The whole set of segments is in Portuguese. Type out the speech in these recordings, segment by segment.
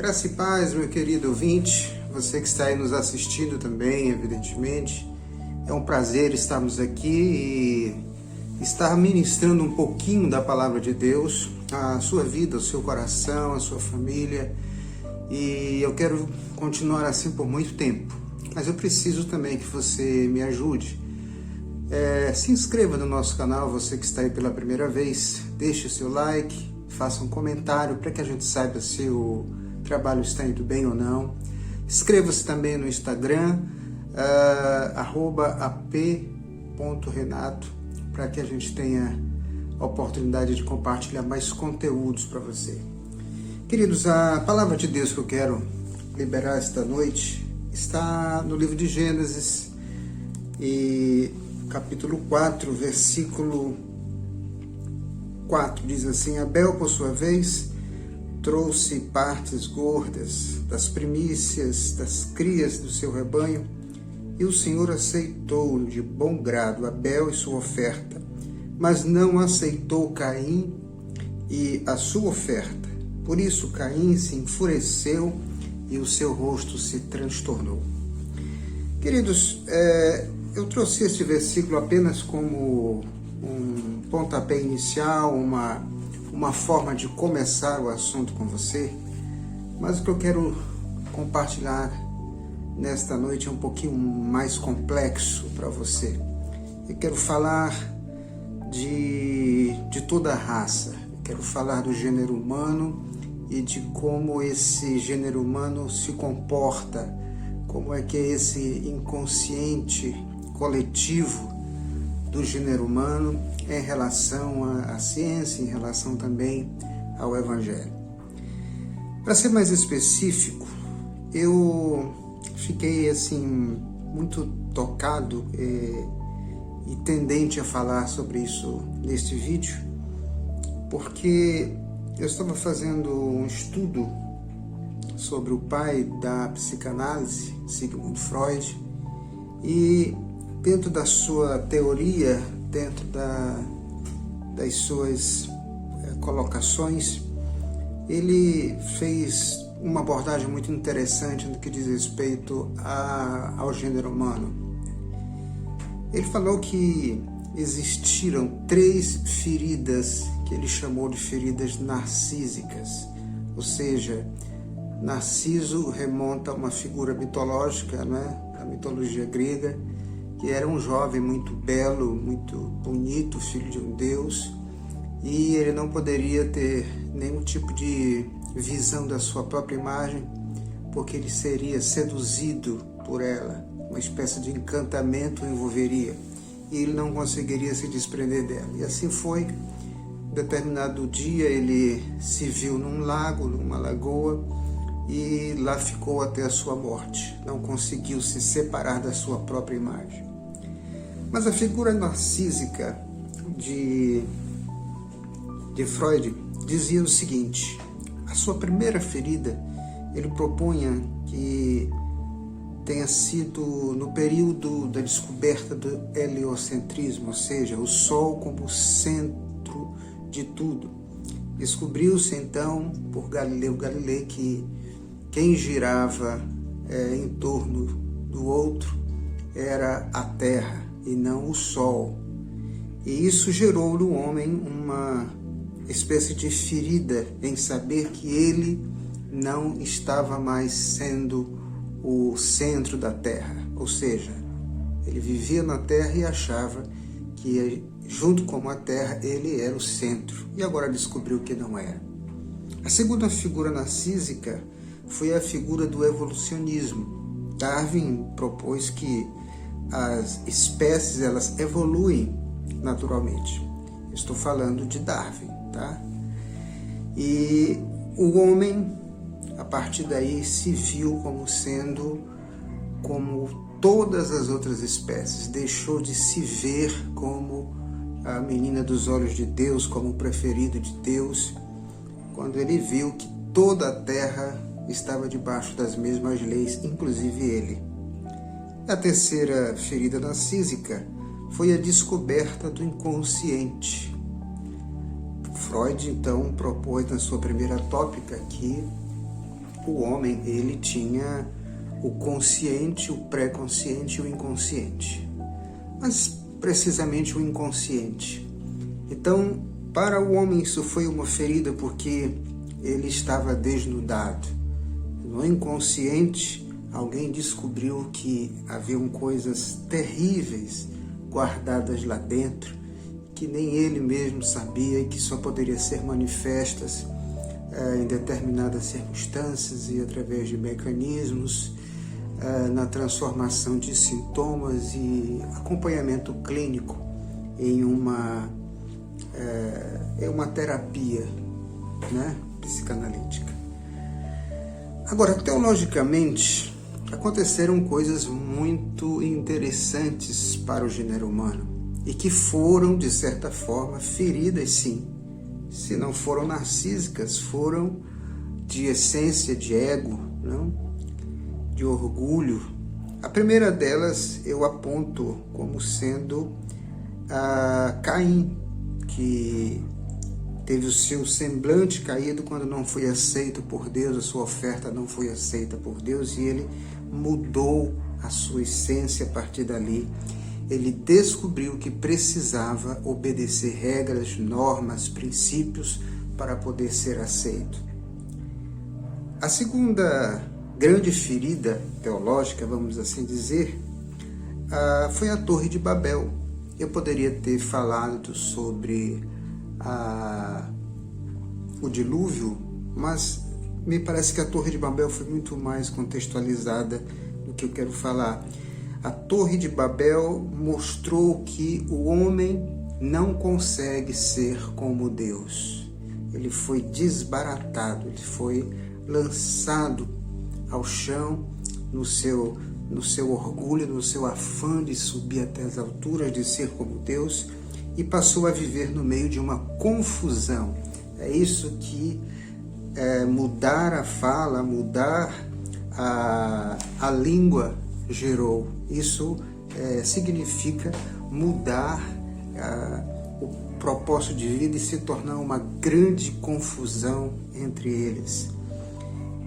Graça e paz, meu querido ouvinte, você que está aí nos assistindo também, evidentemente. É um prazer estarmos aqui e estar ministrando um pouquinho da palavra de Deus, a sua vida, o seu coração, a sua família. E eu quero continuar assim por muito tempo, mas eu preciso também que você me ajude. Se inscreva no nosso canal, você que está aí pela primeira vez, deixe o seu like, faça um comentário para que a gente saiba se o trabalho está indo bem ou não. Inscreva-se também no Instagram, @ap.renato, para que a gente tenha a oportunidade de compartilhar mais conteúdos para você. Queridos, a palavra de Deus que eu quero liberar esta noite está no livro de Gênesis, e capítulo 4, versículo 4, diz assim: Abel, por sua vez, trouxe partes gordas das primícias das crias do seu rebanho, e o Senhor aceitou de bom grado Abel e sua oferta, mas não aceitou Caim e a sua oferta. Por isso Caim se enfureceu e o seu rosto se transtornou. Queridos, eu trouxe este versículo apenas como um pontapé inicial, uma forma de começar o assunto com você, mas o que eu quero compartilhar nesta noite é um pouquinho mais complexo para você. Eu quero falar de toda a raça, eu quero falar do gênero humano e de como esse gênero humano se comporta, como é que é esse inconsciente coletivo do gênero humano em relação à ciência, em relação também ao Evangelho. Para ser mais específico, eu fiquei assim muito tocado e tendente a falar sobre isso neste vídeo, porque eu estava fazendo um estudo sobre o pai da psicanálise, Sigmund Freud, e dentro da sua teoria, dentro das suas colocações, ele fez uma abordagem muito interessante no que diz respeito ao gênero humano. Ele falou que existiram 3 feridas que ele chamou de feridas narcísicas, ou seja, Narciso remonta a uma figura mitológica, da mitologia grega, que era um jovem muito belo, muito bonito, filho de um deus, e ele não poderia ter nenhum tipo de visão da sua própria imagem, porque ele seria seduzido por ela, uma espécie de encantamento o envolveria, e ele não conseguiria se desprender dela. E assim foi. Em determinado dia ele se viu num lago, numa lagoa, e lá ficou até a sua morte. Não conseguiu se separar da sua própria imagem. Mas a figura narcísica de Freud dizia o seguinte: a sua primeira ferida, ele propunha que tenha sido no período da descoberta do heliocentrismo, ou seja, o Sol como centro de tudo. Descobriu-se então por Galileu Galilei que quem girava em torno do outro era a Terra e não o Sol. E isso gerou no homem uma espécie de ferida em saber que ele não estava mais sendo o centro da Terra. Ou seja, ele vivia na Terra e achava que, junto com a Terra, ele era o centro. E agora descobriu que não era. A segunda figura narcísica foi a figura do evolucionismo. Darwin propôs que as espécies elas evoluem naturalmente. Estou falando de Darwin, tá? E o homem, a partir daí, se viu como sendo como todas as outras espécies. Deixou de se ver como a menina dos olhos de Deus, como o preferido de Deus, quando ele viu que toda a terra estava debaixo das mesmas leis, inclusive ele. A terceira ferida narcísica foi a descoberta do inconsciente. Freud, então, propôs na sua primeira tópica que o homem, ele tinha o consciente, o pré-consciente e o inconsciente. Mas precisamente o inconsciente. Então, para o homem isso foi uma ferida porque ele estava desnudado. No inconsciente, alguém descobriu que haviam coisas terríveis guardadas lá dentro, que nem ele mesmo sabia e que só poderiam ser manifestas em determinadas circunstâncias e através de mecanismos na transformação de sintomas e acompanhamento clínico em uma terapia, né, psicanalítica. Agora, teologicamente, aconteceram coisas muito interessantes para o gênero humano e que foram, de certa forma, feridas, sim. Se não foram narcísicas, foram de essência, de ego, não? De orgulho. A primeira delas eu aponto como sendo Caim, que teve o seu semblante caído quando não foi aceito por Deus, a sua oferta não foi aceita por Deus e ele mudou a sua essência a partir dali. Ele descobriu que precisava obedecer regras, normas, princípios para poder ser aceito. A segunda grande ferida teológica, vamos assim dizer, foi a Torre de Babel. Eu poderia ter falado sobre o dilúvio, mas me parece que a Torre de Babel foi muito mais contextualizada do que eu quero falar. A Torre de Babel mostrou que o homem não consegue ser como Deus. Ele foi desbaratado, ele foi lançado ao chão no seu orgulho, no seu afã de subir até as alturas, de ser como Deus, e passou a viver no meio de uma confusão. É isso que mudar a fala, mudar a língua gerou. Isso significa mudar o propósito de vida e se tornar uma grande confusão entre eles.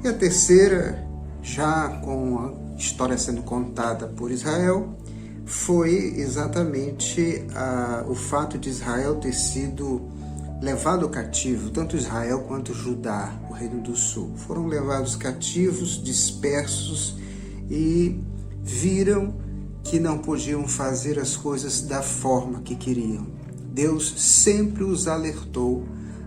E a terceira, já com a história sendo contada por Israel, foi exatamente o fato de Israel ter sido levado cativo, tanto Israel quanto Judá, o Reino do Sul. Foram levados cativos, dispersos, e viram que não podiam fazer as coisas da forma que queriam. Deus sempre os alertou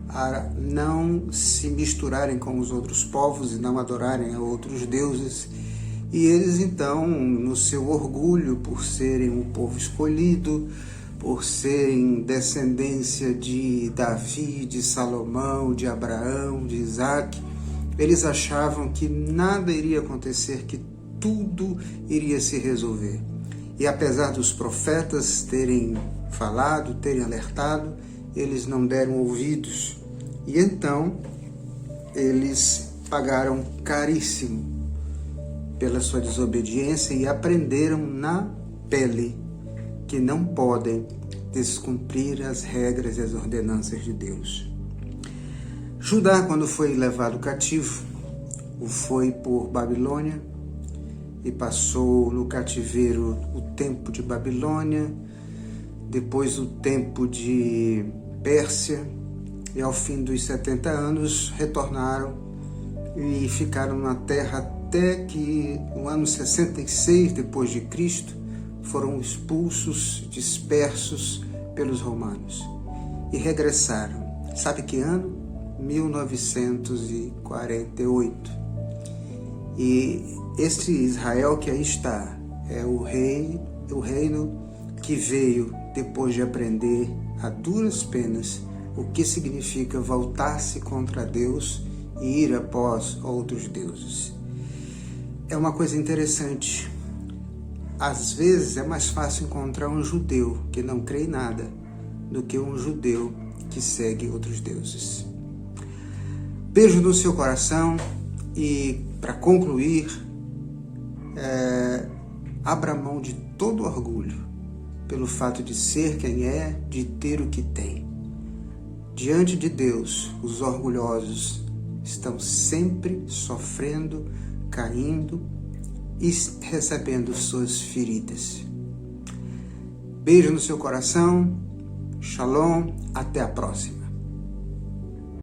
a não se misturarem com os outros povos e não adorarem a outros deuses. E eles então, no seu orgulho por serem um povo escolhido, por serem descendência de Davi, de Salomão, de Abraão, de Isaac, eles achavam que nada iria acontecer, que tudo iria se resolver. E apesar dos profetas terem falado, terem alertado, eles não deram ouvidos. E então eles pagaram caríssimo pela sua desobediência e aprenderam na pele que não podem descumprir as regras e as ordenanças de Deus. Judá, quando foi levado cativo, foi por Babilônia e passou no cativeiro o tempo de Babilônia, depois o tempo de Pérsia, e ao fim dos 70 anos retornaram e ficaram na terra até que no ano 66 depois de Cristo foram expulsos, dispersos pelos romanos e regressaram. Sabe que ano? 1948. E este Israel que aí está é o reino que veio depois de aprender a duras penas o que significa voltar-se contra Deus e ir após outros deuses. É uma coisa interessante. Às vezes é mais fácil encontrar um judeu que não crê em nada do que um judeu que segue outros deuses. Beijo no seu coração e, para concluir, abra mão de todo orgulho pelo fato de ser quem é, de ter o que tem. Diante de Deus, os orgulhosos estão sempre sofrendo, caindo e recebendo suas feridas. Beijo no seu coração, shalom, até a próxima.